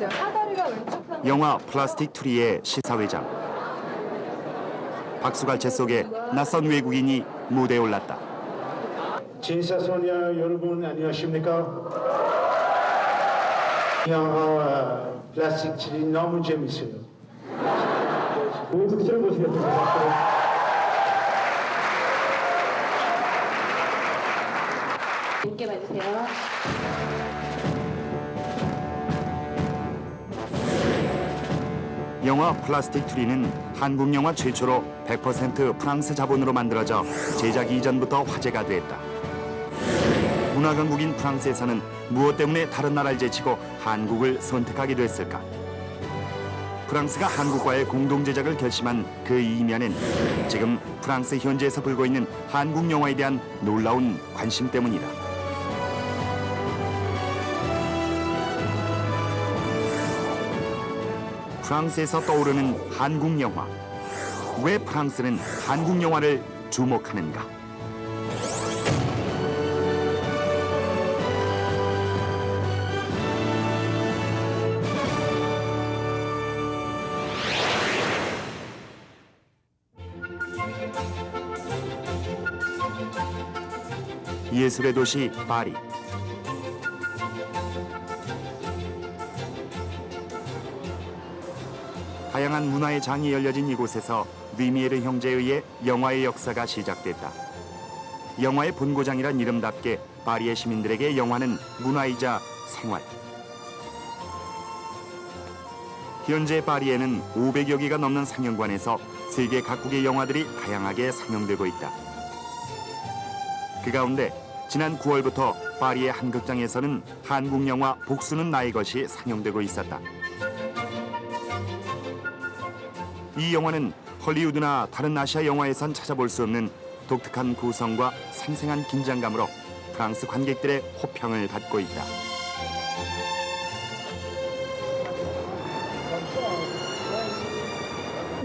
사다리가 왼쪽 편. 영화 플라스틱 트리의 시사회장. 박수갈채 속에 낯선 외국인이 무대에 올랐다. 진사소녀 여러분 안녕하십니까? 영화 플라스틱 트리 너무 재밌어요. 모두 들어보시겠습니다. 재밌게 봐주세요. 영화 플라스틱 트리는 한국 영화 최초로 100% 프랑스 자본으로 만들어져 제작 이전부터 화제가 됐다. 문화 강국인 프랑스에서는 무엇 때문에 다른 나라를 제치고 한국을 선택하게 됐을까? 프랑스가 한국과의 공동 제작을 결심한 그 이면엔 지금 프랑스 현지에서 불고 있는 한국 영화에 대한 놀라운 관심 때문이다. 프랑스에서 떠오르는 한국 영화. 왜 프랑스는 한국 영화를 주목하는가? 예술의 도시 파리. 다양한 문화의 장이 열려진 이곳에서 리미에르 형제에 의해 영화의 역사가 시작됐다. 영화의 본고장이란 이름답게 파리의 시민들에게 영화는 문화이자 생활. 현재 파리에는 500여 개가 넘는 상영관에서 세계 각국의 영화들이 다양하게 상영되고 있다. 그 가운데 지난 9월부터 파리의 한 극장에서는 한국 영화 복수는 나의 것이 상영되고 있었다. 이 영화는 헐리우드나 다른 아시아 영화에선 찾아볼 수 없는 독특한 구성과 생생한 긴장감으로 프랑스 관객들의 호평을 받고 있다.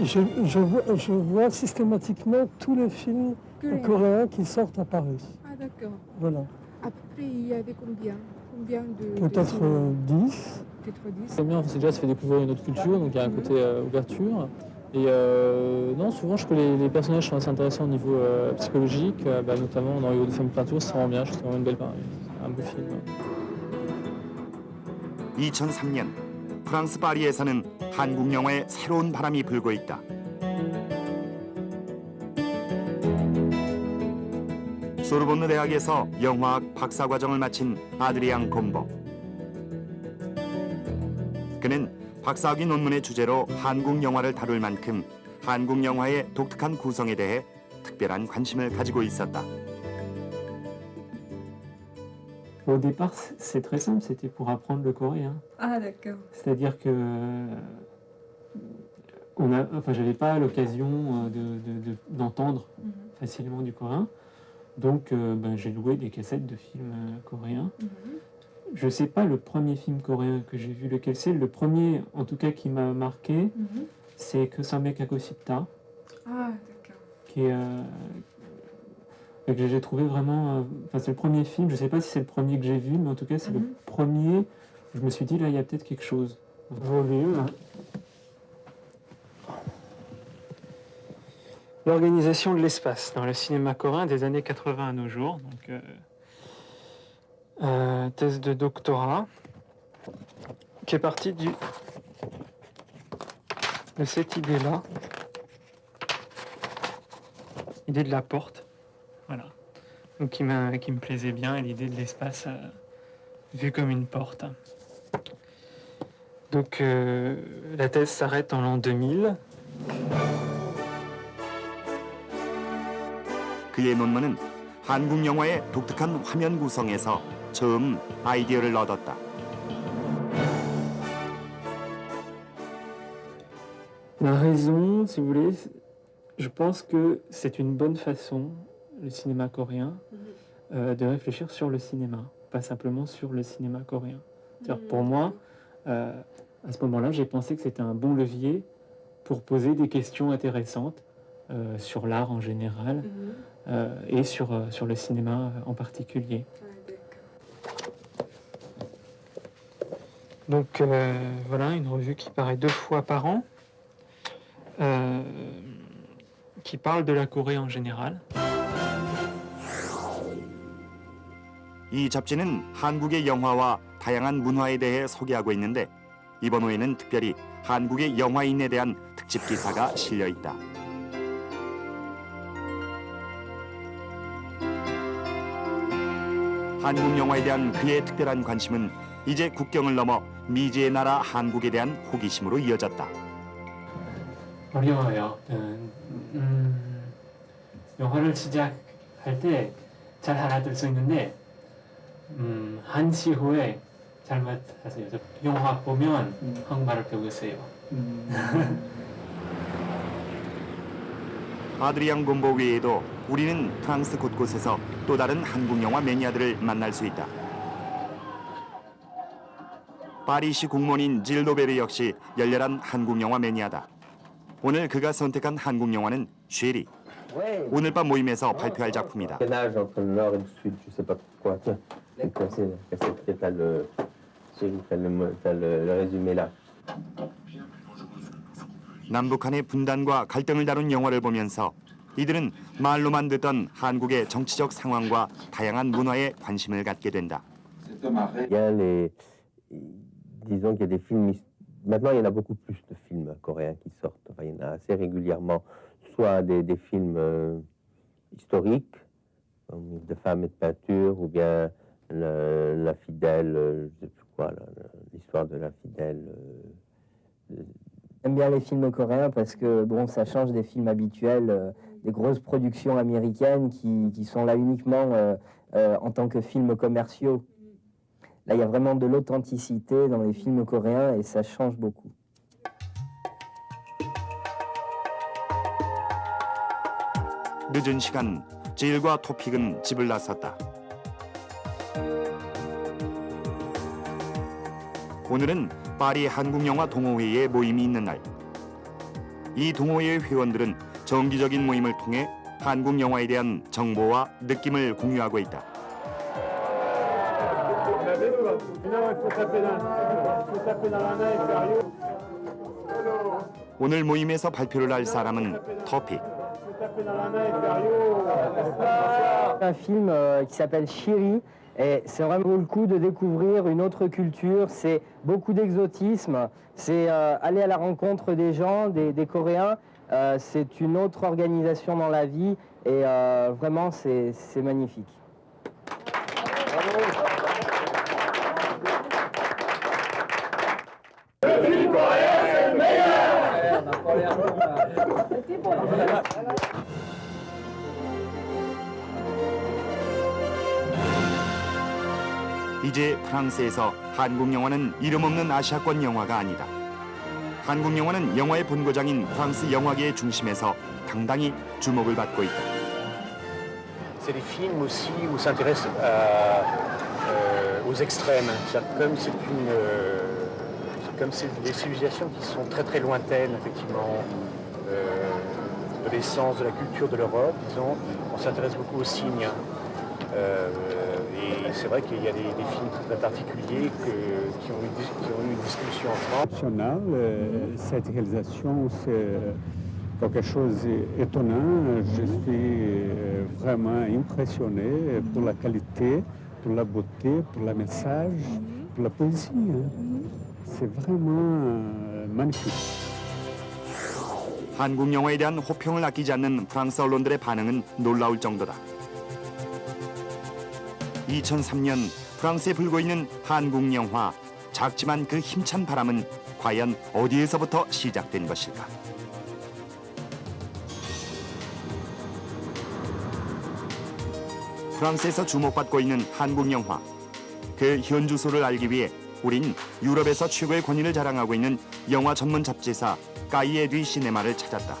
Je vois systématiquement tous les films coréens qui sortent à Paris. Ah d'accord. Voilà. À peu près, il y avait combien? Combien de... Peut-être 10. Peut-être 10. J'aime bien, c'est déjà ça fait découvrir une autre culture, donc il y a un côté ouverture. Et non, souvent je trouve les personnages sont assez intéressants au niveau psychologique, notamment dans Hollywood Film Peinture, c'est vraiment bien, je trouve vraiment un beau film. 2003년 프랑스 파리에서는 한국 영화에 새로운 바람이 불고 있다. 소르본느 대학에서 영화학 박사과정을 마친 아드리앙 곰보. 그는 박사학위 논문의 주제로 한국 영화를 다룰 만큼 한국 영화의 독특한 구성에 대해 특별한 관심을 가지고 있었다. Au départ, c'est très simple, c'était pour apprendre le coréen. Ah d'accord. C'est-à-dire que j'avais pas l'occasion d'entendre facilement du coréen. Donc j'ai loué des cassettes de films coréens. Je sais pas le premier film coréen que j'ai vu lequel c'est. Le premier, en tout cas, qui m'a marqué, c'est Que Samé Kakosipta. Ah d'accord. Qui est... que j'ai trouvé vraiment... c'est le premier film, je ne sais pas si c'est le premier que j'ai vu, mais en tout cas c'est le premier, je me suis dit là il y a peut-être quelque chose. Volume. L'organisation de l'espace dans le cinéma coréen des années 80 à nos jours. Donc, thèse de doctorat qui est partie de cette idée-là. Idée de la porte. Voilà. Donc qui me plaisait bien, l'idée de l'espace vu comme une porte. Donc la thèse s'arrête en l'an 2000. 그의 논문은 한국 영화의 독특한 화면 구성에서 처음 아이디어를 얻었다. La raison, si vous voulez, je pense que c'est une bonne façon, le cinéma coréen, de réfléchir sur le cinéma, pas simplement sur le cinéma coréen. C'est-à-dire pour moi, à ce moment-là, j'ai pensé que c'était un bon levier pour poser des questions intéressantes sur l'art en général et sur le cinéma en particulier. Donc voilà, une revue qui paraît 2 fois par an, qui parle de la Corée en général. 이 잡지는 한국의 영화와 다양한 문화에 대해 소개하고 있는데 이번 호에는 특별히 한국의 영화인에 대한 특집 기사가 실려 있다. 한국 영화에 대한 그의 특별한 관심은 이제 국경을 넘어 미지의 나라 한국에 대한 호기심으로 이어졌다. 어려워요. 영화를 시작할 때 잘 알아들 수 있는데 한시 후에 잘못하세요. 영화 보면 한국말을 배우고 있어요. 아드리앙 곰보 외에도 우리는 프랑스 곳곳에서 또 다른 한국 영화 매니아들을 만날 수 있다. 파리시 공무원인 질 로베르 역시 열렬한 한국 영화 매니아다. 오늘 그가 선택한 한국 영화는 쉐리. 오늘 밤 모임에서 발표할 작품이다. Entre le nord et le sud, je sais pas pourquoi. Tiens, t'as le résumé là. 남북한의 분단과 갈등을 다룬 영화를 보면서 이들은 말로만 듣던 한국의 정치적 상황과 다양한 문화에 관심을 갖게 된다. Disons qu'il y a des films. Maintenant, il y en a beaucoup plus de films coréens qui sortent. Enfin, il y en a assez régulièrement. Soit des films historiques, comme de femmes et de peinture, ou bien la fidèle, je sais plus quoi, l'histoire de la fidèle. J'aime bien les films coréens parce que bon, ça change des films habituels, des grosses productions américaines qui sont là uniquement en tant que films commerciaux. Là, il y a vraiment de l'authenticité dans les films coréens et ça change beaucoup. 늦은 시간, 질과 토픽은 집을 나섰다. 오늘은 파리 한국영화 동호회의 모임이 있는 날. 이 동호회의 회원들은 정기적인 모임을 통해 한국 영화에 대한 정보와 느낌을 공유하고 있다. 오늘 모임에서 발표를 할 사람은 토픽. Un film qui s'appelle Shiri et c'est vraiment le coup de découvrir une autre culture, c'est beaucoup d'exotisme, c'est aller à la rencontre des gens, des Coréens, c'est une autre organisation dans la vie et vraiment c'est magnifique. 이제 프랑스에서 한국 영화는 이름 없는 아시아권 영화가 아니다. 한국 영화는 영화의 본고장인 프랑스 영화계의 중심에서 당당히 주목을 받고 있다. C'est des films aussi où on s'intéresse aux extrêmes. Comme c'est des civilisations qui sont très très lointaines, effectivement, de l'essence, de la culture de l'Europe, disons. On s'intéresse beaucoup aux signes. Et c'est vrai qu'il y a des films très particuliers qui ont eu une distribution en France. Cette réalisation, c'est quelque chose d'étonnant. Je suis vraiment impressionné pour la qualité, pour la beauté, pour le message, pour la poésie. C'est vraiment magnifique. 한국 영화에 대한 호평을 아끼지 않는 프랑스 언론들의 반응은 놀라울 정도다. 2003년 프랑스에 불고 있는 한국 영화. 작지만 그 힘찬 바람은 과연 어디에서부터 시작된 것일까? 프랑스에서 주목받고 있는 한국 영화. 그 현주소를 알기 위해 우린 유럽에서 최고의 권위를 자랑하고 있는 영화 전문 잡지사 까이에 듀 시네마를 찾았다.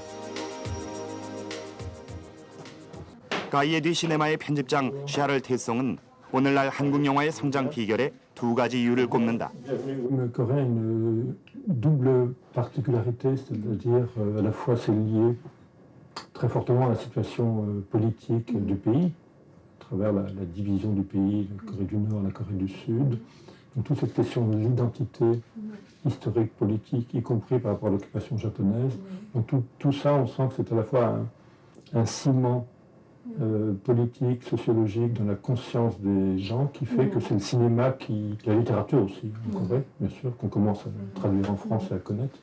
까이에 듀 시네마의 편집장 샤를 테송은 오늘날 한국 영화의 성장 비결에 2가지 이유를 꼽는다. Le Corée a une double particularité, c'est-à-dire à la fois c'est lié très fortement à la situation politique du pays, à travers la division du pays, la Corée du Nord, la Corée du Sud, Donc toute cette question de l'identité historique, politique, y compris par rapport à l'occupation japonaise. Donc tout ça, on sent que c'est à la fois un ciment politique, sociologique, dans la conscience des gens, qui fait que c'est le cinéma la littérature aussi, en Corée, bien sûr, qu'on commence à traduire en France et à connaître,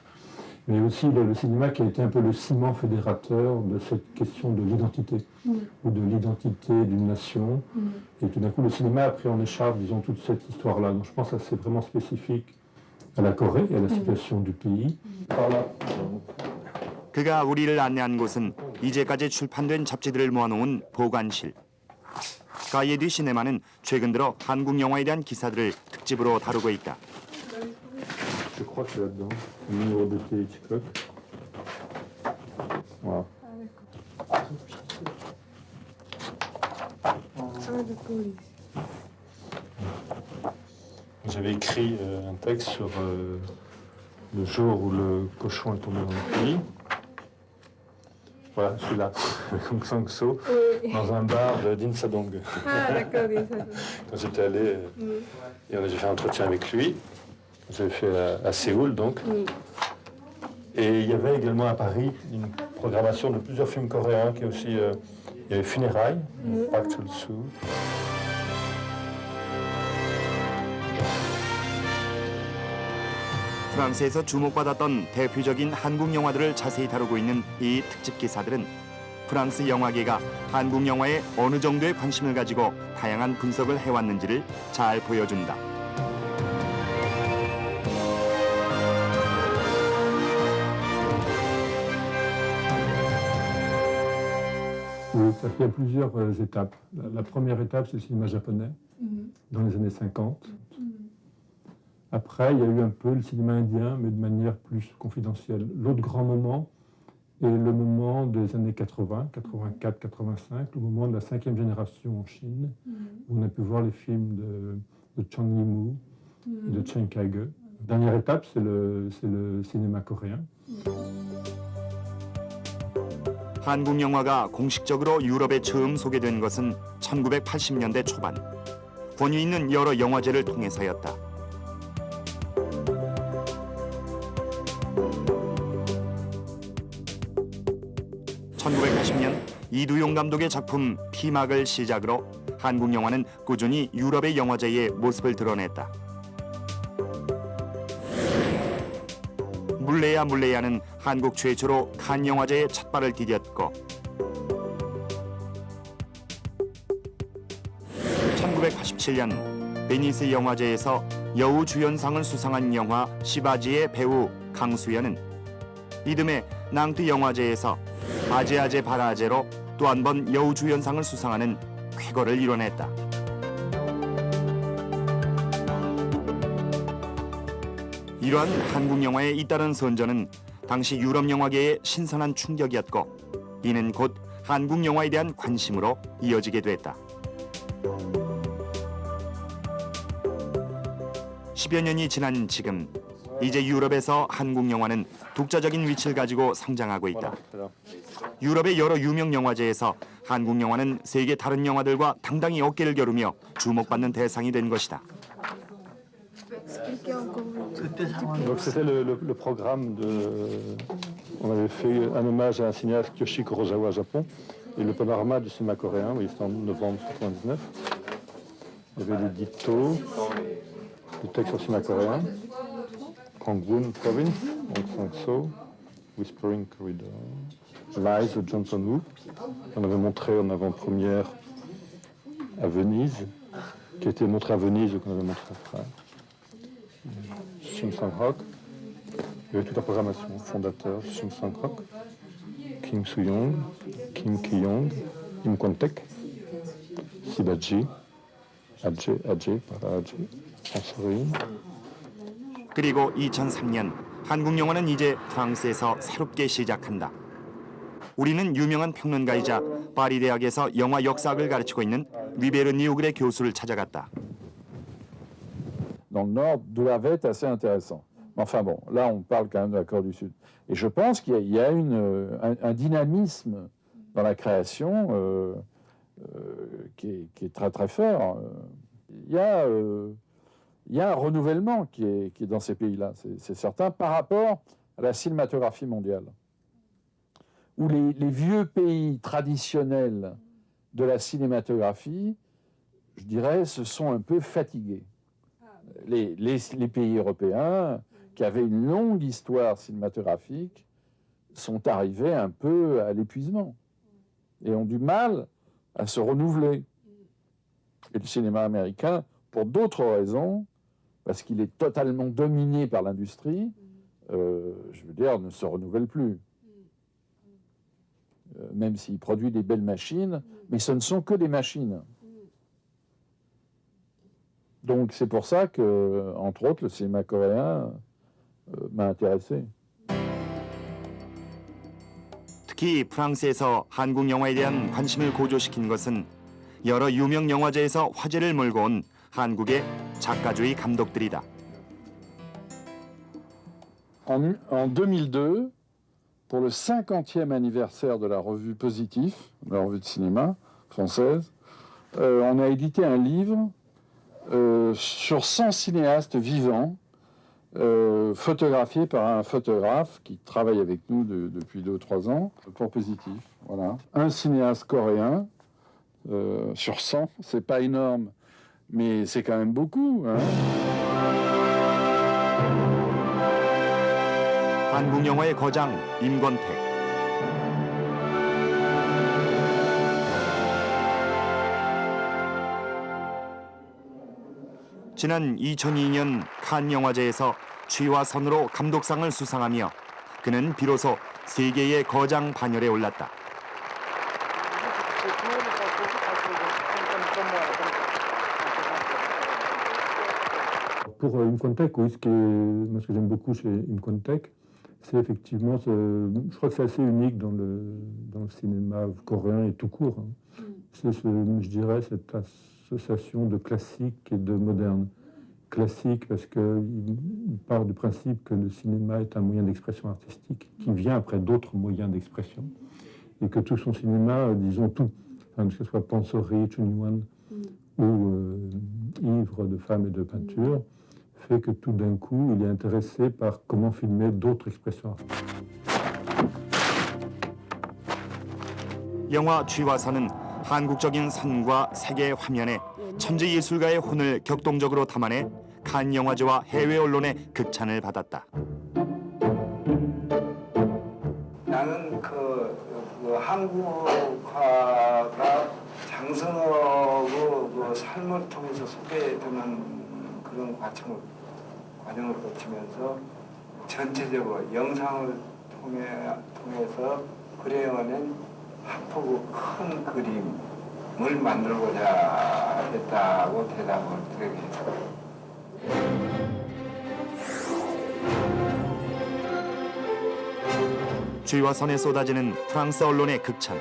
mais aussi le cinéma qui a été un peu le ciment fédérateur de cette question de l'identité, ou de l'identité d'une nation, et tout d'un coup le cinéma a pris en écharpe, disons, toute cette histoire-là. Donc je pense que c'est vraiment spécifique à la Corée et à la situation du pays. Voilà. 그가 우리를 안내한 곳은 이제까지 출판된 잡지들을 모아놓은 보관실. 가이에드 시네마는 최근 들어 한국 영화에 대한 기사들을 특집으로 다루고 있다. Je crois que c'est là-dedans, le numéro de T. Hitchcock. Voilà. J'avais écrit un texte sur le jour où le cochon est tombé dans le puits. Voilà, je suis là, avec Hong Sang-so, dans un bar de Din Sadong. Ah, d'accord, Din Sadong. Quand j'étais allé, et j'ai fait un entretien avec lui. J'avais fait à Séoul, donc. Et il y avait également à Paris une programmation de plusieurs films coréens, qui est aussi... il y avait Funérailles, Park Chul-soo. 프랑스에서 주목받았던 대표적인 한국 영화들을 자세히 다루고 있는 이 특집 기사들은 프랑스 영화계가 한국 영화에 어느 정도의 관심을 가지고 다양한 분석을 해왔는지를 잘 보여준다. Oui, il y a plusieurs étapes. La première étape, c'est le cinéma japonais, dans les années 50. Après, il y a eu un peu le cinéma indien, mais de manière plus confidentielle. L'autre grand moment est le moment des années 80, 84, 85, le moment de la 5e génération en Chine, où on a pu voir les films de Chang Yimou et de Chen Kaige. La dernière étape, c'est le cinéma coréen. 한국 영화가 공식적으로 유럽에 처음 소개된 것은 1980년대 초반. 권위 있는 여러 영화제를 통해서였다. 1980년 이두용 감독의 작품 피막을 시작으로 한국 영화는 꾸준히 유럽의 영화제에 모습을 드러냈다. 물레야 물레야는 한국 최초로 칸 영화제에 첫 발을 디뎠고 1987년 베니스 영화제에서 여우 주연상을 수상한 영화 시바지의 배우 강수연은 이듬해 낭트 영화제에서 아제아제 바라제로 또 한 번 여우 주연상을 수상하는 쾌거를 이뤄냈다. 이러한 한국 영화의 잇따른 선전은 당시 유럽 영화계의 신선한 충격이었고 이는 곧 한국 영화에 대한 관심으로 이어지게 됐다. 10여 년이 지난 지금 이제 유럽에서 한국 영화는 독자적인 위치를 가지고 성장하고 있다. 유럽의 여러 유명 영화제에서 한국 영화는 세계 다른 영화들과 당당히 어깨를 겨루며 주목받는 대상이 된 것이다. Donc c'était le programme de... On avait fait un hommage à un cinéaste Kyoshi Kurosawa au Japon et le panorama du cinéma coréen, oui, c'était en novembre 1999. Il y avait l'édito, le texte sur le cinéma coréen, Gangwon Province, Hong Sang-so, Whispering Corridor, Lies de Johnson Woo. On avait montré en avant-première à Venise, qui a été montré à Venise et qu'on avait montré après. Shin Sang-rock, il y avait toute la programmation, fondateur Shin Sang-rock, Kim Soo-young, Kim Ki-young, Im Kwon-taek, Sibaji, Adje, 한소린. 그리고 2003년 한국 영화는 이제 프랑스에서 새롭게 시작한다. 우리는 유명한 평론가이자 파리 대학에서 영화 역사학을 가르치고 있는 위베르 니우글의 교수를 찾아갔다. Dans le nord, Douarvet est assez intéressant. Enfin bon, là on parle quand même de la Corée du Sud. Et je pense qu'il y a un dynamisme dans la création qui est très très fort. Il y a il y a un renouvellement qui est dans ces pays-là, c'est certain, par rapport à la cinématographie mondiale, où les vieux pays traditionnels de la cinématographie, je dirais, se sont un peu fatigués. Les pays européens, qui avaient une longue histoire cinématographique, sont arrivés un peu à l'épuisement et ont du mal à se renouveler. Et le cinéma américain, pour d'autres raisons, parce qu'il est totalement dominé par l'industrie, je veux dire, ne se renouvelle plus. Même s'il produit des belles machines, mais ce ne sont que des machines. Donc c'est pour ça que, entre autres, le cinéma coréen m'a intéressé. 특히 프랑스에서 한국 영화에 대한 관심을 고조시킨 것은 여러 유명 영화제에서 화제를 몰고 온 한국의 작가주의 감독들이다. En 2002, pour le 50e anniversaire de la revue Positif, la revue de cinéma française, on a édité un livre sur 100 cinéastes vivants, photographiés par un photographe qui travaille avec nous depuis 2 ou 3 ans, pour Positif. Voilà. Un cinéaste coréen sur 100, c'est pas énorme, mais c'est quand même beaucoup, hein. 한국 영화의 거장 임권택. 지난 2002년 칸 영화제에서 취화선으로 감독상을 수상하며 그는 비로소 세계의 거장 반열에 올랐다. Pour Imkontek, oui, ce que j'aime beaucoup chez Imkontek, c'est effectivement, je crois que c'est assez unique dans le cinéma coréen et tout court. Hein. C'est, je dirais, cette association de classique et de moderne. Classique parce qu'il part du principe que le cinéma est un moyen d'expression artistique qui vient après d'autres moyens d'expression et que tout son cinéma, disons tout, enfin, que ce soit Pansori, Chunhyuan ou Ivre de femmes et de peinture, fait que tout d'un coup, il est intéressé par comment filmer d'autres expressions artistiques. 영화 취화선은 한국적인 선과 세계 화면에 천재 예술가의 혼을 격동적으로 담아내 칸 영화제와 해외 언론의 극찬을 받았다. 나는 그 한국화가 장선업의 그 삶을 통해서 소개되는 그런 과정을 거치면서 전체적으로 영상을 통해서 그려낸 한 폭의 큰 그림을 만들고자 했다고 대답을 드리게 했습니다. 취화선에 쏟아지는 프랑스 언론의 극찬.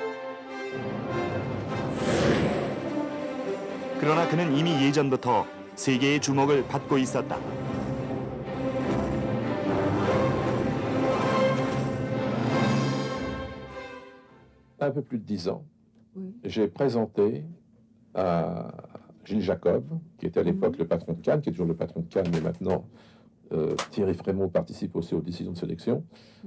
그러나 그는 이미 예전부터 세계의 주목을 받고 있었다. Un peu plus de 10 ans, j'ai présenté à Gilles Jacob, qui était à l'époque le patron de Cannes, qui est toujours le patron de Cannes, mais maintenant Thierry Frémaux participe aussi aux décisions de sélection.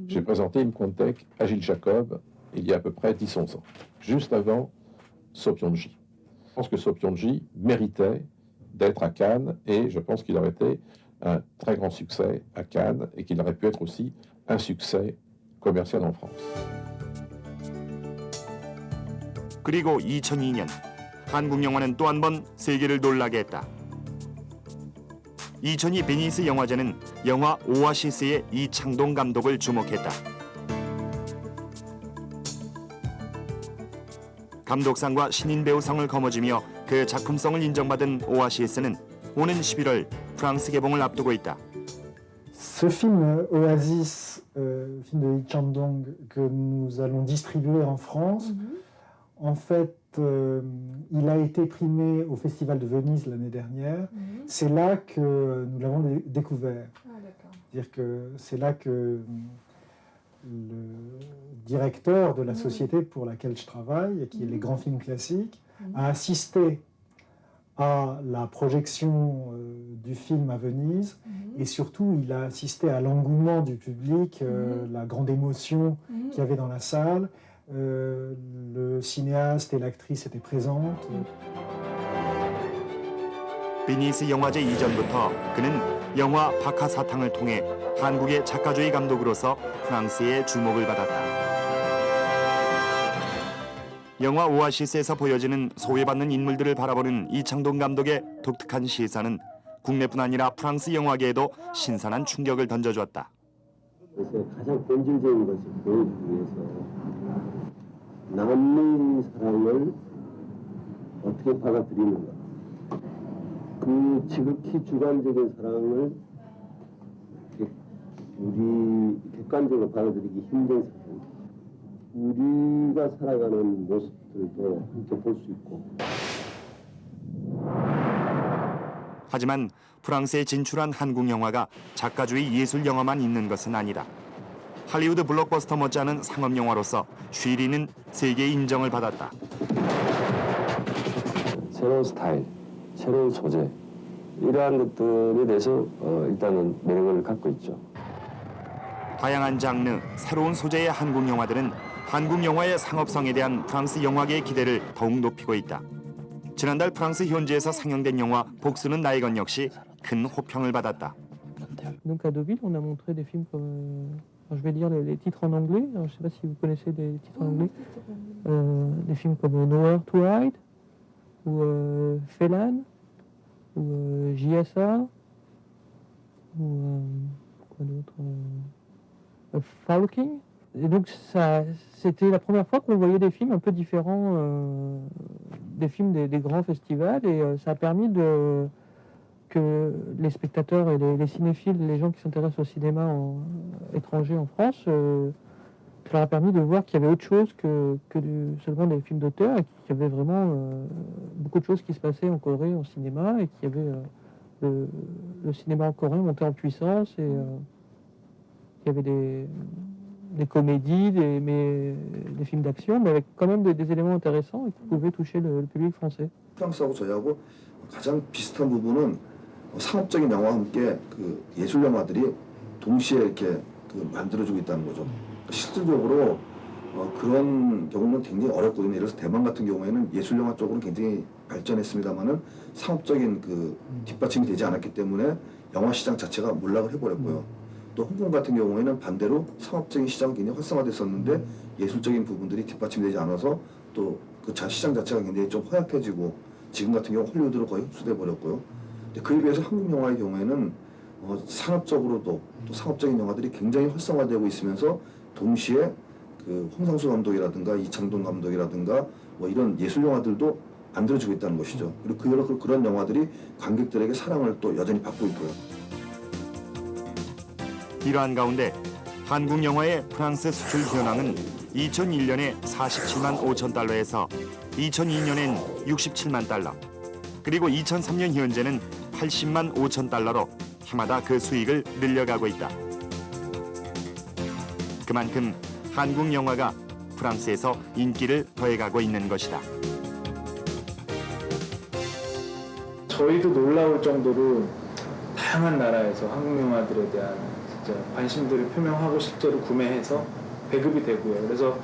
J'ai présenté Imkontek à Gilles Jacob il y a à peu près 10-11 ans, juste avant Sopyeonji. Je pense que Sopyeonji méritait d'être à Cannes et je pense qu'il aurait été un très grand succès à Cannes et qu'il aurait pu être aussi un succès commercial en France. 그리고 2002년 한국 영화는 또 한 번 세계를 놀라게 했다. 2002 베니스 영화제는 영화 오아시스의 이창동 감독을 주목했다. 감독상과 신인 배우상을 거머쥐며 그 작품성을 인정받은 오아시스는 오는 11월 프랑스 개봉을 앞두고 있다. Ce film Oasis, film de Lee Chang-dong que nous allons distribuer en France, en fait, il a été primé au Festival de Venise l'année dernière. C'est là que nous l'avons découvert. C'est-à-dire que c'est là que le directeur de la société pour laquelle je travaille, et qui est les grands films classiques, a assisté à la projection du film à Venise et surtout il a assisté à l'engouement du public, la grande émotion qu'il y avait dans la salle. Le cinéaste et l'actrice étaient présentes. 베니스 영화제 이전부터 그는 영화 박하사탕을 통해 한국의 작가주의 감독으로서 프랑스의 주목을 받았다. 영화 오아시스에서 보여지는 소외받는 인물들을 바라보는 이창동 감독의 독특한 시선은 국내뿐 아니라 프랑스 영화계에도 신선한 충격을 던져주었다. 그래서 가장 본질적인 것을 보여주기 위해서 남의 사랑을 어떻게 받아들이는가, 그 지극히 주관적인 사랑을 우리 객관적으로 받아들이기 힘든 사랑, 우리가 살아가는 모습들도 함께 볼 수 있고. 하지만 프랑스에 진출한 한국 영화가 작가주의 예술 영화만 있는 것은 아니다. 할리우드 블록버스터 못지않은 상업 영화로서 쉬리는 세계 인정을 받았다. 새로운 스타일, 새로운 소재, 이러한 것들에 대해서 일단은 매력을 갖고 있죠. 다양한 장르, 새로운 소재의 한국 영화들은 한국 영화의 상업성에 대한 프랑스 영화계의 기대를 더욱 높이고 있다. 지난달 프랑스 현지에서 상영된 영화 복수는 나의 것 역시 큰 호평을 받았다. Donc à Deauville, on a montré des films comme, je vais dire les titres en anglais. Alors, je ne sais pas si vous connaissez des titres en anglais. Des films comme Nowhere to Hide ou Phelan ou JSA ou quoi d'autre, Falking. Et donc ça, c'était la première fois qu'on voyait des films un peu différents des films des grands festivals et ça a permis que les spectateurs et les cinéphiles, les gens qui s'intéressent au cinéma étranger en France, ça leur a permis de voir qu'il y avait autre chose que seulement des films d'auteur et qu'il y avait vraiment beaucoup de choses qui se passaient en Corée en cinéma et qu'il y avait le cinéma en Corée monté en puissance et il y avait des comédies, des films d'action, mais avec quand même des éléments intéressants et qui pouvaient toucher le public français. 프랑스하고 저희하고 가장 비슷한 부분은 상업적인 영화와 함께 그 예술 영화들이 동시에 이렇게 만들어지고 있다는 거죠. 실질적으로 그런 경우는 굉장히 어렵거든요. 예를 들어서 대만 같은 경우에는 예술 영화 쪽으로 굉장히 발전했습니다만은 상업적인 그 뒷받침이 되지 않았기 때문에 영화 시장 자체가 몰락을 해버렸고요. 또 홍콩 같은 경우에는 반대로 상업적인 시장이 굉장히 활성화됐었는데 예술적인 부분들이 뒷받침되지 않아서 또 그 시장 자체가 굉장히 좀 허약해지고 지금 같은 경우 헐리우드로 거의 흡수돼 버렸고요. 근데 그에 비해서 한국 영화의 경우에는 산업적으로도 또 상업적인 영화들이 굉장히 활성화되고 있으면서 동시에 그 홍상수 감독이라든가 이창동 감독이라든가 뭐 이런 예술 영화들도 만들어지고 있다는 것이죠. 그리고 그런 영화들이 관객들에게 사랑을 또 여전히 받고 있고요. 이러한 가운데 한국 영화의 프랑스 수출 현황은 2001년에 47만 5천 달러에서 2002년엔 67만 달러, 그리고 2003년 현재는 80만 5천 달러로 해마다 그 수익을 늘려가고 있다. 그만큼 한국 영화가 프랑스에서 인기를 더해가고 있는 것이다. 저희도 놀라울 정도로 다양한 나라에서 한국 영화들에 대한 진짜 관심들을 표명하고 실제로 구매해서 배급이 되고요. 그래서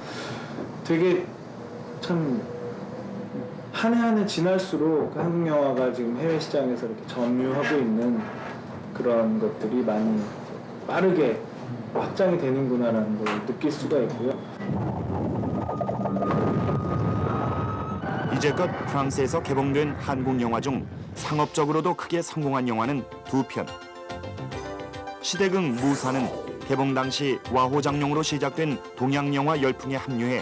되게 참 한 해 한 해 지날수록 한국 영화가 지금 해외 시장에서 이렇게 점유하고 있는 그런 것들이 많이 빠르게 확장이 되는구나라는 걸 느낄 수가 있고요. 이제껏 프랑스에서 개봉된 한국 영화 중 상업적으로도 크게 성공한 영화는 2편. 시대극 무사는 개봉 당시 와호장룡으로 시작된 동양 영화 열풍에 합류해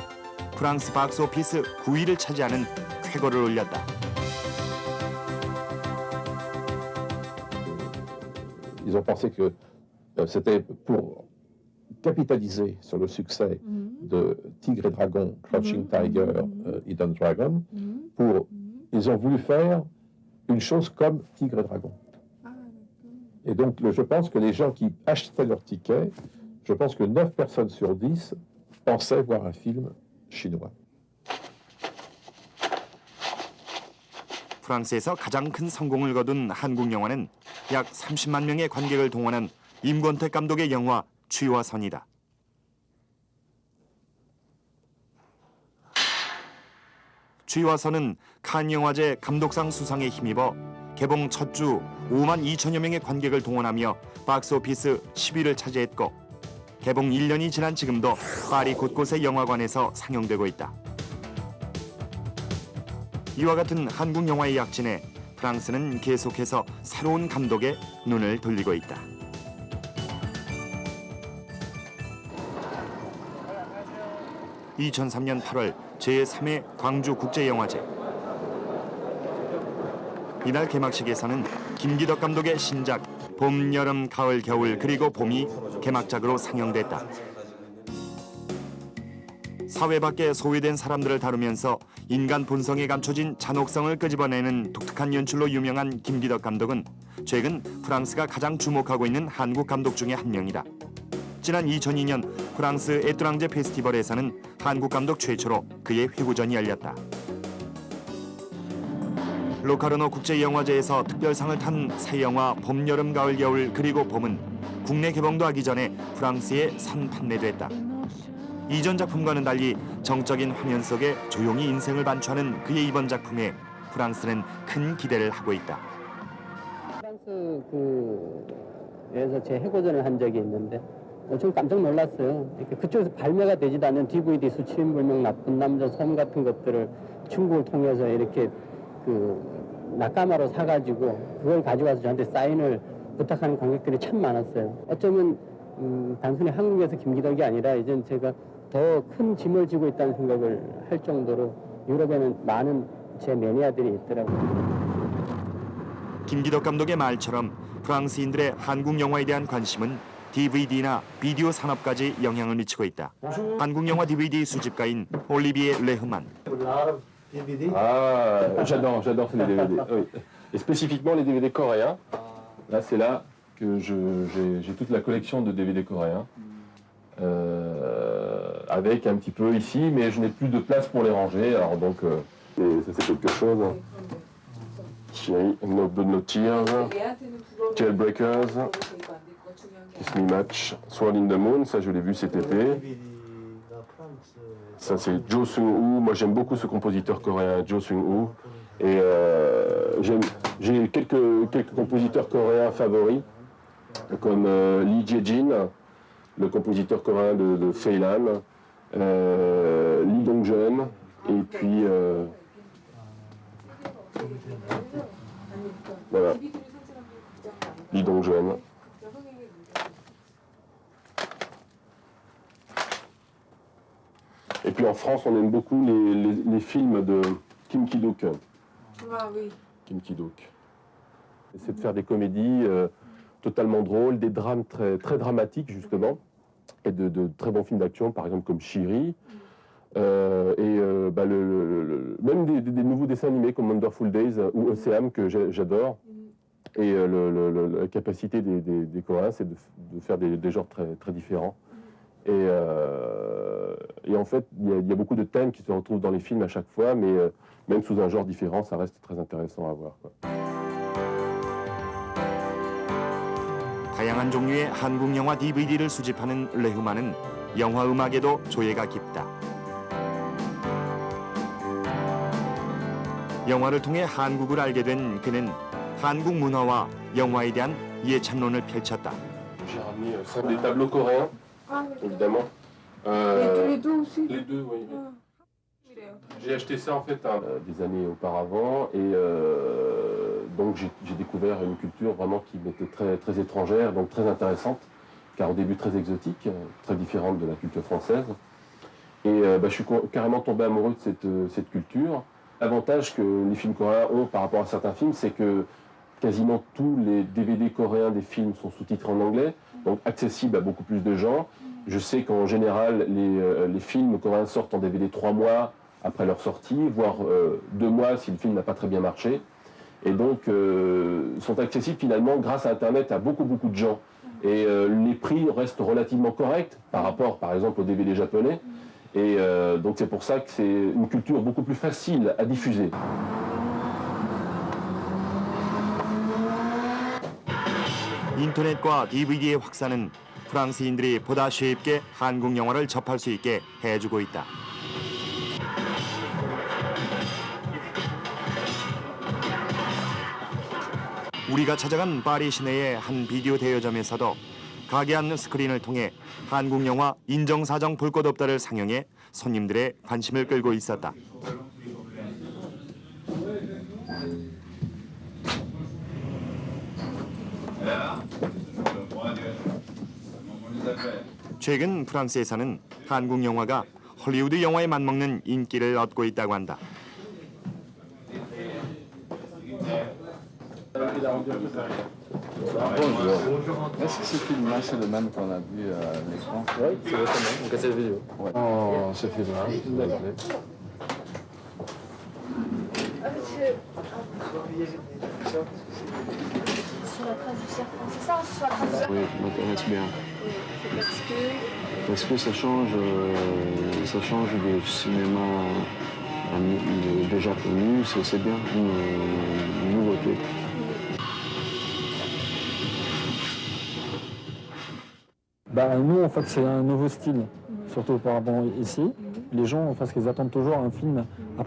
프랑스 박스오피스 9위를 차지하는 쾌거를 올렸다. Ils ont pensé que c'était pour capitaliser sur le succès de Tigre et Dragon, Crouching Tiger, Hidden Dragon. Ils ont voulu faire une chose comme Tigre et Dragon. Et donc, je pense que les gens qui achetaient leur ticket, je pense que 9 personnes sur 10 pensaient voir un film chinois. 프랑스에서 가장 큰 성공을 거둔 한국 영화는 약 30만 명의 관객을 동원한 임권택 감독의 영화 취화선이다. 취화선은 칸 영화제 감독상 수상에 힘입어 개봉 첫 주 5만 2천여 명의 관객을 동원하며 박스오피스 10위를 차지했고 개봉 1년이 지난 지금도 파리 곳곳의 영화관에서 상영되고 있다. 이와 같은 한국 영화의 약진에 프랑스는 계속해서 새로운 감독에 눈을 돌리고 있다. (2003년 8월) 제3회 광주국제영화제. 이날 개막식에서는 김기덕 감독의 신작 봄, 여름, 가을, 겨울 그리고 봄이 개막작으로 상영됐다. 사회 밖에 소외된 사람들을 다루면서 인간 본성에 감춰진 잔혹성을 끄집어내는 독특한 연출로 유명한 김기덕 감독은 최근 프랑스가 가장 주목하고 있는 한국 감독 중에 한 명이다. 지난 2002년 프랑스 에뚜랑제 페스티벌에서는 한국 감독 최초로 그의 회고전이 열렸다. 로카르노 국제영화제에서 특별상을 탄 새 영화 봄, 여름, 가을, 겨울 그리고 봄은 국내 개봉도 하기 전에 프랑스에 선판매됐다. 이전 작품과는 달리 정적인 화면 속에 조용히 인생을 반추하는 그의 이번 작품에 프랑스는 큰 기대를 하고 있다. 프랑스 에서 제 해고전을 한 적이 있는데 좀 깜짝 놀랐어요. 이렇게 그쪽에서 발매가 되지도 않는 DVD 수치인불명 나쁜 남자 섬 같은 것들을 중국을 통해서 이렇게 낙가마로 사가지고 그걸 가져와서 저한테 사인을 부탁하는 관객들이 참 많았어요. 어쩌면 단순히 한국에서 김기덕이 아니라 이젠 제가 더 큰 짐을 지고 있다는 생각을 할 정도로 유럽에는 많은 제 매니아들이 있더라고요. 김기덕 감독의 말처럼 프랑스인들의 한국 영화에 대한 관심은 DVD나 비디오 산업까지 영향을 미치고 있다. 한국 영화 DVD 수집가인 올리비에 레흐만. Ah, j'adore ces DVD. Oui. Et spécifiquement les DVD coréens. Là, c'est là que j'ai toute la collection de DVD coréens. Avec un petit peu ici, mais je n'ai plus de place pour les ranger. Alors donc, ça c'est quelque chose. Chérie, No Blood No Tears, Jailbreakers, Kiss Me Match, Sword in the Moon, ça je l'ai vu cet été. Ça c'est Jo Sung-woo, moi j'aime beaucoup ce compositeur coréen, Jo Sung-woo. Et j'ai quelques compositeurs coréens favoris, comme Lee Jae-jin, le compositeur coréen de Feilan, Lee Dong-jeon, et puis voilà, Lee Dong-jeon. Et puis en France, on aime beaucoup les films de Kim Ki-duk. Ah oui. Kim Ki-duk. C'est de faire des comédies totalement drôles, des drames très dramatiques justement, et de très bons films d'action, par exemple comme Shiri, même des nouveaux dessins animés comme Wonderful Days ou Oceam que j'adore. Et la capacité des Coréens, c'est de faire des genres très différents. Et en fait, il y a beaucoup de thèmes qui se retrouvent dans les films à chaque fois, mais même sous un genre différent, ça reste très intéressant à voir, quoi. 다양한 종류의 한국 영화 DVD를 수집하는 레흐만은 영화 음악에도 조예가 깊다. 영화를 통해 한국을 알게 된 그는 한국 문화와 영화에 대한 이해찬론을 펼쳤다. J'ai ramené des tableaux coréens, évidemment. Les deux aussi. Les deux, oui. J'ai acheté ça en fait des années auparavant et donc j'ai découvert une culture vraiment qui m'était très étrangère, donc très intéressante, car au début très exotique, très différente de la culture française. Et je suis carrément tombé amoureux de cette culture. L'avantage que les films coréens ont par rapport à certains films, c'est que quasiment tous les DVD coréens des films sont sous-titrés en anglais, donc accessibles à beaucoup plus de gens. Je sais qu'en général, les films coréens sortent en DVD 3 mois après leur sortie, voire 2 mois si le film n'a pas très bien marché. Et donc, sont accessibles finalement grâce à Internet à beaucoup de gens. Et les prix restent relativement corrects par rapport, par exemple, aux DVD japonais. Et donc c'est pour ça que c'est une culture beaucoup plus facile à diffuser. 인터넷과 DVD의 확산은 프랑스인들이 보다 쉽게 한국 영화를 접할 수 있게 해주고 있다. 우리가 찾아간 파리 시내의 한 비디오 대여점에서도 가게 안 스크린을 통해 한국 영화 인정사정 볼 것 없다를 상영해 손님들의 관심을 끌고 있었다. 최근 프랑스에서는 한국 영화가 헐리우드 영화에 맞먹는 인기를 얻고 있다고 한다. Bonjour. Est-ce que ce film-là, c'est le même qu'on a vu à l'écran? Oui, c'est le même. Donc, c'est la vidéo. Ouais. Oh, ce film-là, s'il vous plaît. Sur la trace du serpent, c'est ça, sur la trace du serpent? Oui, m'intéresse bien. Parce que ça change du cinéma déjà connu, c'est bien, une nouveauté. Bah, nous, en fait, c'est un nouveau style, surtout par rapport ici. Les gens, parce qu'ils attendent toujours un film, à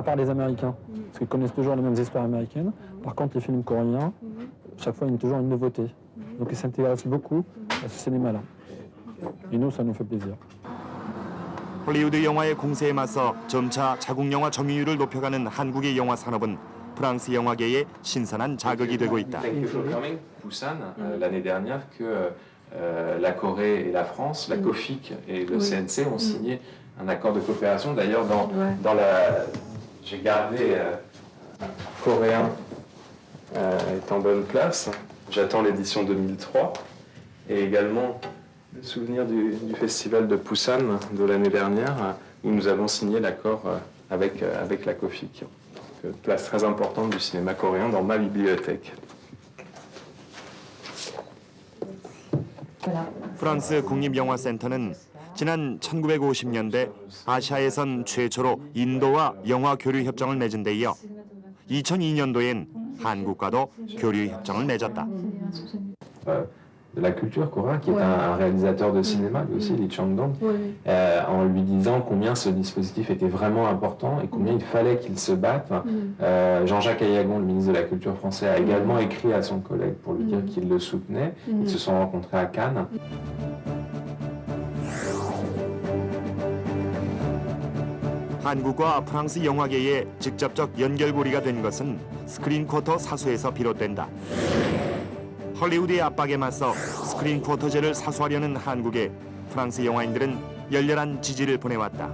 part les Américains, parce qu'ils connaissent toujours les mêmes histoires américaines. Par contre, les films coréens, chaque fois, il y a toujours une nouveauté. Donc, ils s'intéressent beaucoup à ce cinéma-là. Et nous, ça nous fait plaisir. 헐리우드 영화의 공세에 맞서 점차 자국 영화 점유율을 높여가는 한국의 영화 산업은 프랑스 영화계의 신선한 자극이 되고 있다. Busan, l'année dernière, que la Corée et la France, la COFIC et le CNC ont signé un accord de coopération. D'ailleurs, dans la... J'ai gardé coréen est en bonne place. J'attends l'édition 2003. Et également le souvenir du festival de Busan de l'année dernière, où nous avons signé l'accord avec la COFIC. Donc, place très importante du cinéma coréen dans ma bibliothèque. 프랑스 국립영화센터는 지난 1950년대 아시아에선 최초로 인도와 영화 교류 협정을 맺은 데 이어 2002년도엔 한국과도 교류 협정을 맺었다. De la culture coréenne, qui est un réalisateur de cinéma, lui aussi, Lee Chang-dong, en lui disant combien ce dispositif était vraiment important et combien il fallait qu'il se batte. Jean-Jacques Ayagon, le ministre de la Culture français, a également écrit à son collègue pour lui dire qu'il le soutenait. Ils se sont rencontrés à Cannes. 한국과 프랑스 영화계의 직접적 연결고리가 된 것은 스크린 쿼터 사수에서 비롯된다. 헐리우드의 압박에 맞서 스크린 쿼터제를 사수하려는 한국에 프랑스 영화인들은 열렬한 지지를 보내왔다.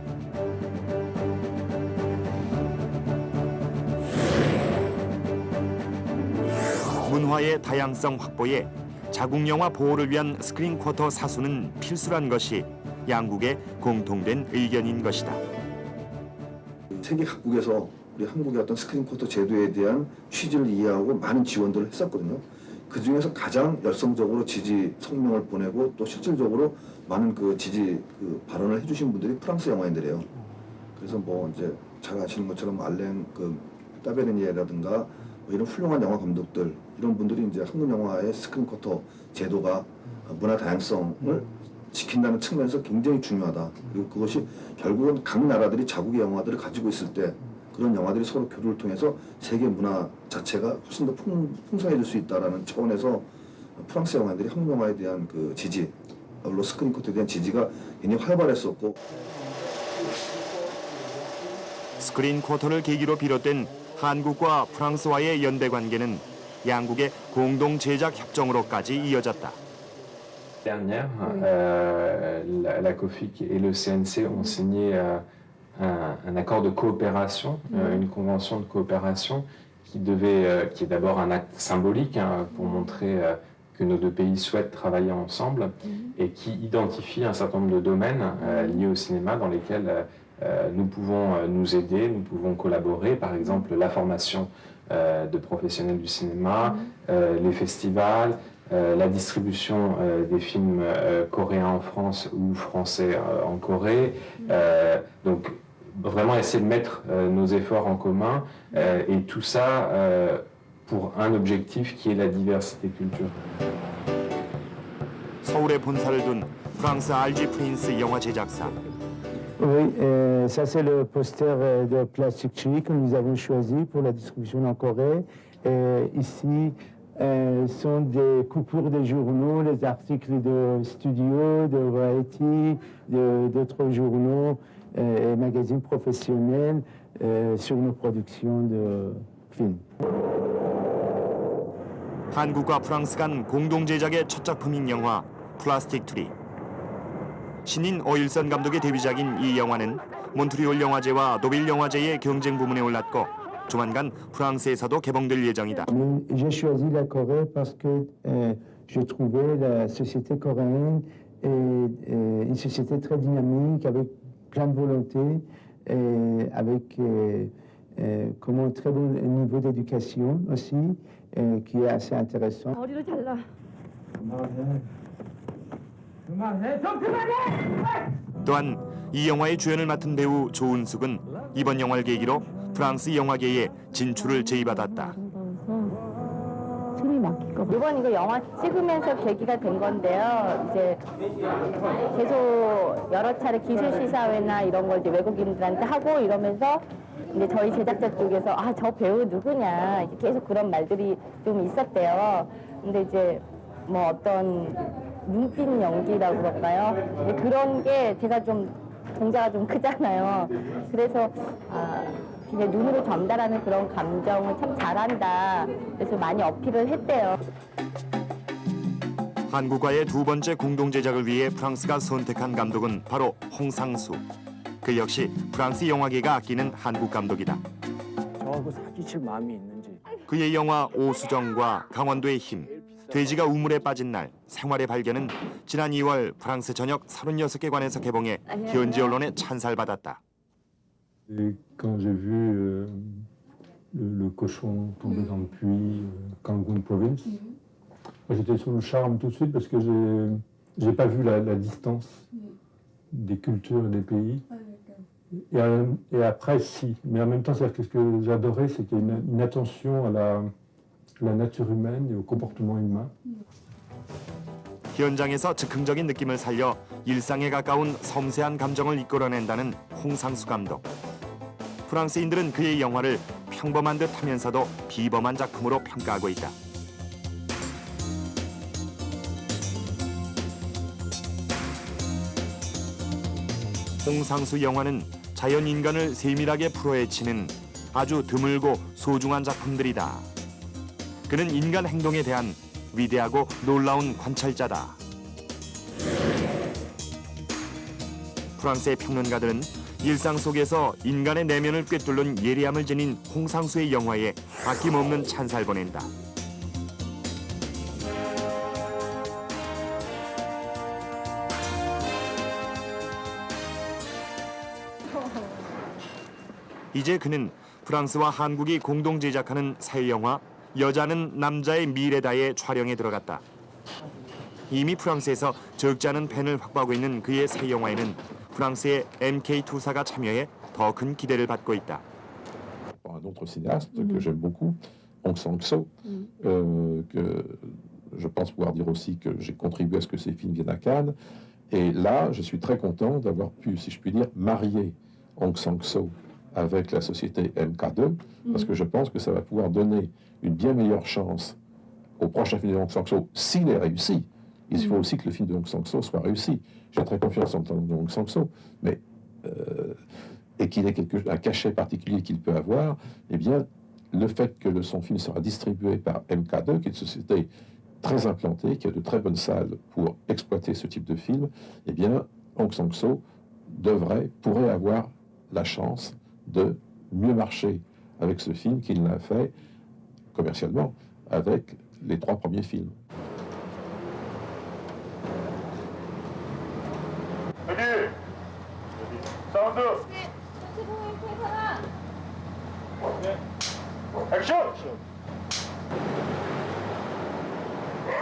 문화의 다양성 확보에 자국 영화 보호를 위한 스크린 쿼터 사수는 필수란 것이 양국의 공통된 의견인 것이다. 세계 각국에서 우리 한국의 어떤 스크린 쿼터 제도에 대한 취지를 이해하고 많은 지원들을 했었거든요. 그 중에서 가장 열성적으로 지지 성명을 보내고 또 실질적으로 많은 그 지지 발언을 해주신 분들이 프랑스 영화인들이에요. 그래서 뭐 이제 잘 아시는 것처럼 알랭 따베르니에라든가 뭐 이런 훌륭한 영화 감독들 이런 분들이 이제 한국 영화의 스크린 쿼터 제도가 문화 다양성을 지킨다는 측면에서 굉장히 중요하다. 그리고 그것이 결국은 각 나라들이 자국의 영화들을 가지고 있을 때 그런 영화들이 서로 교류를 통해서 세계 문화 자체가 훨씬 더 풍성해질 수 있다는 차원에서 프랑스 영화인들이 한국 영화에 대한 그 지지, 물론 스크린 쿼터에 대한 지지가 굉장히 활발했었고. 스크린 쿼터를 계기로 비롯된 한국과 프랑스와의 연대 관계는 양국의 공동 제작 협정으로까지 이어졌다. Dernière, la COFIC et le CNC ont signé un accord de coopération, une convention de coopération qui est d'abord un acte symbolique pour montrer que nos deux pays souhaitent travailler ensemble et qui identifie un certain nombre de domaines liés au cinéma dans lesquels nous pouvons nous aider, nous pouvons collaborer, par exemple la formation de professionnels du cinéma, les festivals, la distribution des films coréens en France ou français en Corée. Donc vraiment essayer de mettre nos efforts en commun et tout ça pour un objectif qui est la diversité culturelle. 서울에 본사를 둔 프랑스 RG 프린스 영화 제작사. Oui, ça c'est le poster de Plastic Tree que nous avons choisi pour la distribution en Corée. Ici sont des coupures de journaux, les articles de studio, de Variety, d'autres journaux et magazines professionnels sur nos productions de films. 한국과 프랑스 간 공동 제작의 첫 작품인 영화 플라스틱 트리. 신인 어일선 감독의 데뷔작인 이 영화는 몬트리올 영화제와 노빌 영화제의 경쟁 부문에 올랐고 조만간 프랑스에서도 개봉될 예정이다. J'ai choisi la Corée parce que je trouvais la société coréenne une société très dynamique avec plein de volonté et avec comment un très bon niveau d'éducation aussi qui est assez intéressant. 머리를 잘라. 또한 이 영화의 주연을 맡은 배우 조은숙은 이번 영화를 계기로 프랑스 영화계에 진출을 제의받았다. 이번 이거 영화 찍으면서 계기가 된 건데요. 이제 계속 여러 차례 기술 시사회나 이런 걸 이제 외국인들한테 하고 이러면서 이제 저희 제작자 쪽에서 아, 저 배우 누구냐 이제 계속 그런 말들이 좀 있었대요. 근데 이제 뭐 어떤 눈빛 연기라고 그럴까요? 이제 그런 게 제가 좀 동자가 좀 크잖아요. 그래서 그냥 눈으로 전달하는 그런 감정을 참 잘한다. 그래서 많이 어필을 했대요. 한국과의 두 번째 공동 제작을 위해 프랑스가 선택한 감독은 바로 홍상수. 그 역시 프랑스 영화계가 아끼는 한국 감독이다. 저하고 사귀실 마음이 있는지. 그의 영화 오수정과 강원도의 힘, 돼지가 우물에 빠진 날, 생활의 발견은 지난 2월 프랑스 전역 36개 관에서 개봉해 현지 언론에 찬살받았다. Et quand j'ai vu le cochon tomber dans le puits, Kangun Province, j'étais sous le charme tout de suite parce que j'ai pas vu la distance des cultures et des pays. Et après, si. Mais en même temps, c'est-à-dire que ce que j'adorais, c'est qu'il y a une attention à la nature humaine et au comportement humain. 현장에서 즉흥적인 느낌을 살려 일상에 가까운 섬세한 감정을 이끌어낸다는 홍상수 감독. 프랑스인들은 그의 영화를 평범한 듯 하면서도 비범한 작품으로 평가하고 있다. 홍상수 영화는 자연 인간을 세밀하게 풀어헤치는 아주 드물고 소중한 작품들이다. 그는 인간 행동에 대한 위대하고 놀라운 관찰자다. 프랑스의 평론가들은 일상 속에서 인간의 내면을 꿰뚫는 예리함을 지닌 홍상수의 영화에 아낌없는 찬사를 보낸다. 이제 그는 프랑스와 한국이 공동 제작하는 새 영화 여자는 남자의 미래다의 촬영에 들어갔다. 이미 프랑스에서 적지 않은 팬을 확보하고 있는 그의 새 영화에는 프랑스의 MK 투사가 참여해 더 큰 기대를 받고 있다. Un autre cinéaste que j'aime beaucoup, Hong Sang-soo, que je pense pouvoir dire aussi que j'ai contribué à ce que ces films viennent à Cannes. Et là, je suis très content d'avoir pu, si je puis dire, marier Hong Sang-soo avec la société MK2, parce que je pense que ça va pouvoir donner une bien meilleure chance au prochain film de Hong Sang-soo, s'il est réussi. Il faut aussi que le film de Hong Sang-soo soit réussi. J'ai très confiance en le de Hong Sang-soo, mais et qu'il ait un cachet particulier qu'il peut avoir, eh bien, le fait que son film sera distribué par MK2, qui est une société très implantée, qui a de très bonnes salles pour exploiter ce type de film, eh bien, Hong Sang-soo pourrait avoir la chance de mieux marcher avec ce film qu'il l'a fait commercialement avec les 3 premiers films.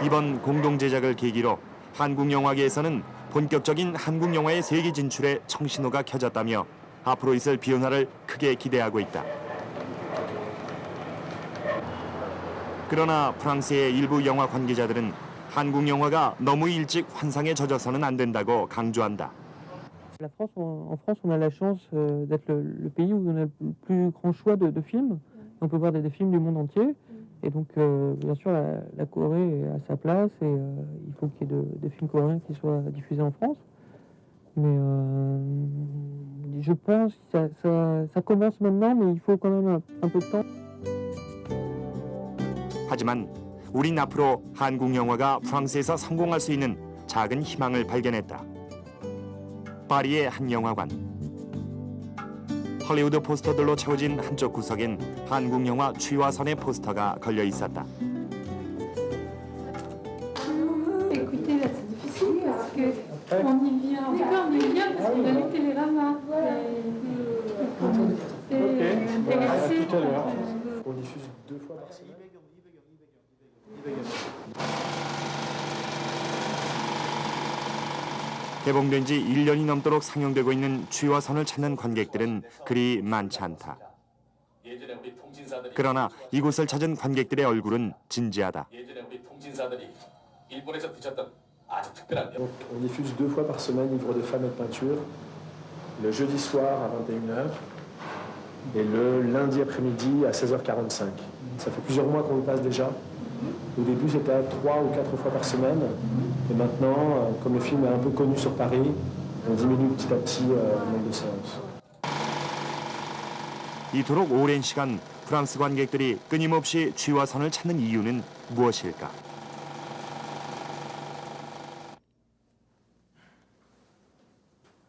이번 공동 제작을 계기로 한국 영화계에서는 본격적인 한국 영화의 세계 진출에 청신호가 켜졌다며 앞으로 있을 변화를 크게 기대하고 있다. 그러나 프랑스의 일부 영화 관계자들은 한국 영화가 너무 일찍 환상에 젖어서는 안 된다고 강조한다. En France, on a la chance d'être le pays où on a le plus grand choix de films. On peut voir des films du monde entier. Et donc, bien sûr, la Corée a sa place et il faut qu'il y ait des films coréens qui soient diffusés en France. Mais je pense que ça commence maintenant, mais il faut quand même un peu de temps. 하지만 우린 앞으로 한국 영화가 프랑스에서 성공할 수 있는 작은 희망을 발견했다. 파리의 한 영화관. 헐리우드 포스터들로 채워진 한쪽 구석엔 한국 영화 취화선의 포스터가 걸려 있었다. Écoutez, là, c'est difficile parce que on y vient. D'accord, on y vient parce qu'on a lu Télérama. C'est intéressé. On diffuse 2 fois par semaine. 개봉된 지 1년이 넘도록 상영되고 있는 취화선을 찾는 관객들은 그리 많지 않다. 그러나 이곳을 찾은 관객들의 얼굴은 진지하다. 예전에 우리 통신사들이 일본에서 드셨던 아주 특별한 On diffuse 2 fois par semaine Livre de femmes et de peinture, le jeudi soir à 21h et le lundi après-midi à 16h45. Ça fait plusieurs mois qu'on le passe déjà. Au début, c'était à 3 ou 4 fois par semaine. Et maintenant, comme le film est un peu connu sur Paris, on diminue petit à petit le nombre de séances. 이토록 오랜 시간 프랑스 관객들이 끊임없이 취화선을 찾는 이유는 무엇일까?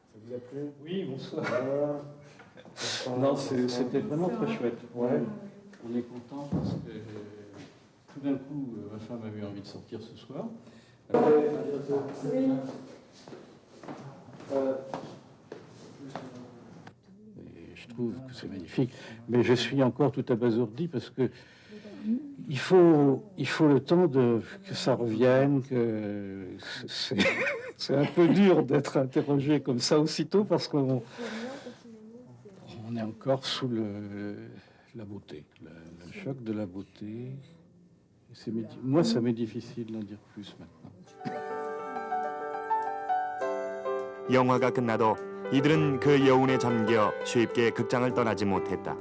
Ça vous a plu? Oui, bonsoir. Non, c'était vraiment très chouette. Ouais. On est content parce que tout d'un coup, ma femme avait envie de sortir ce soir. Et je trouve que c'est magnifique, mais je suis encore tout abasourdi parce que il faut le temps que ça revienne, que c'est un peu dur d'être interrogé comme ça aussitôt parce qu'on est encore sous la beauté, le choc de la beauté. Moi, ça m'est difficile d'en dire plus maintenant. 영화가 끝나도 이들은 그 여운에 잠겨 쉽게 극장을 떠나지 못했다.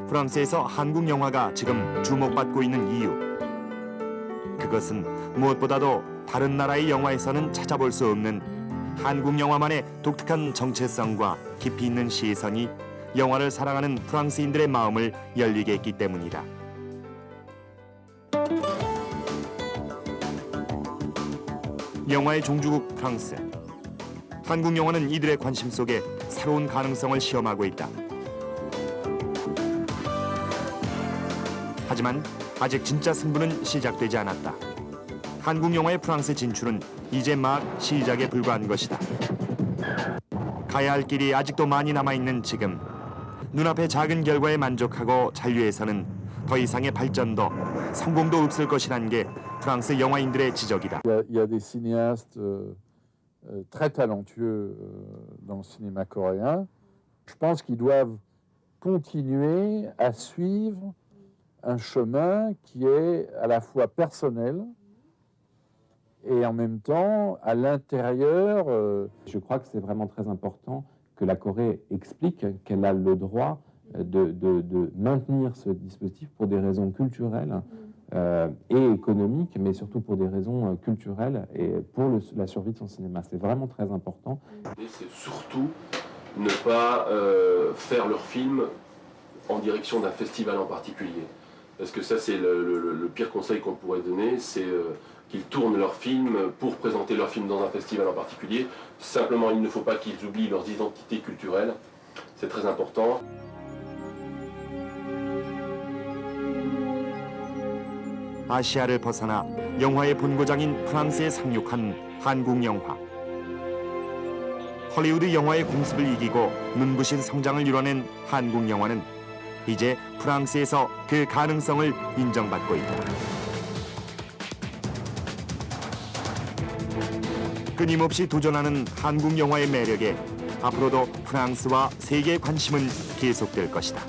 프랑스에서 한국 영화가 지금 주목받고 있는 이유. 그것은 무엇보다도 다른 나라의 영화에서는 찾아볼 수 없는 한국 영화만의 독특한 정체성과 깊이 있는 시선이 영화를 사랑하는 프랑스인들의 마음을 열리게 했기 때문이다. 영화의 종주국 프랑스. 한국 영화는 이들의 관심 속에 새로운 가능성을 시험하고 있다. 하지만 아직 진짜 승부는 시작되지 않았다. 한국 영화의 프랑스 진출은 이제 막 시작에 불과한 것이다. 가야 할 길이 아직도 많이 남아있는 지금 눈앞의 작은 결과에 만족하고 잔류해서는 더 이상의 발전도 성공도 없을 것이란 게 프랑스 영화인들의 지적이다. Il y a des cinéastes très talentueux dans le cinéma coréen. Je pense qu'ils doivent continuer à suivre un chemin qui est à la fois personnel et en même temps à l'intérieur. Je crois que c'est vraiment très important que la Corée explique qu'elle a le droit de maintenir ce dispositif pour des raisons culturelles et économiques, mais surtout pour des raisons culturelles et pour la survie de son cinéma. C'est vraiment très important. Et c'est surtout ne pas faire leur film en direction d'un festival en particulier. Parce que ça, c'est le pire conseil qu'on pourrait donner, c'est qu'ils tournent leurs films pour présenter leurs films dans un festival en particulier. Simplement, il ne faut pas qu'ils oublient leurs identités culturelles. C'est très important. 아시아를 벗어나 영화의 본고장인 프랑스에 상륙한 한국 영화. 헐리우드 영화의 공습을 이기고 눈부신 성장을 이뤄낸 한국 영화는 이제 프랑스에서 그 가능성을 인정받고 있다. 끊임없이 도전하는 한국 영화의 매력에 앞으로도 프랑스와 세계의 관심은 계속될 것이다.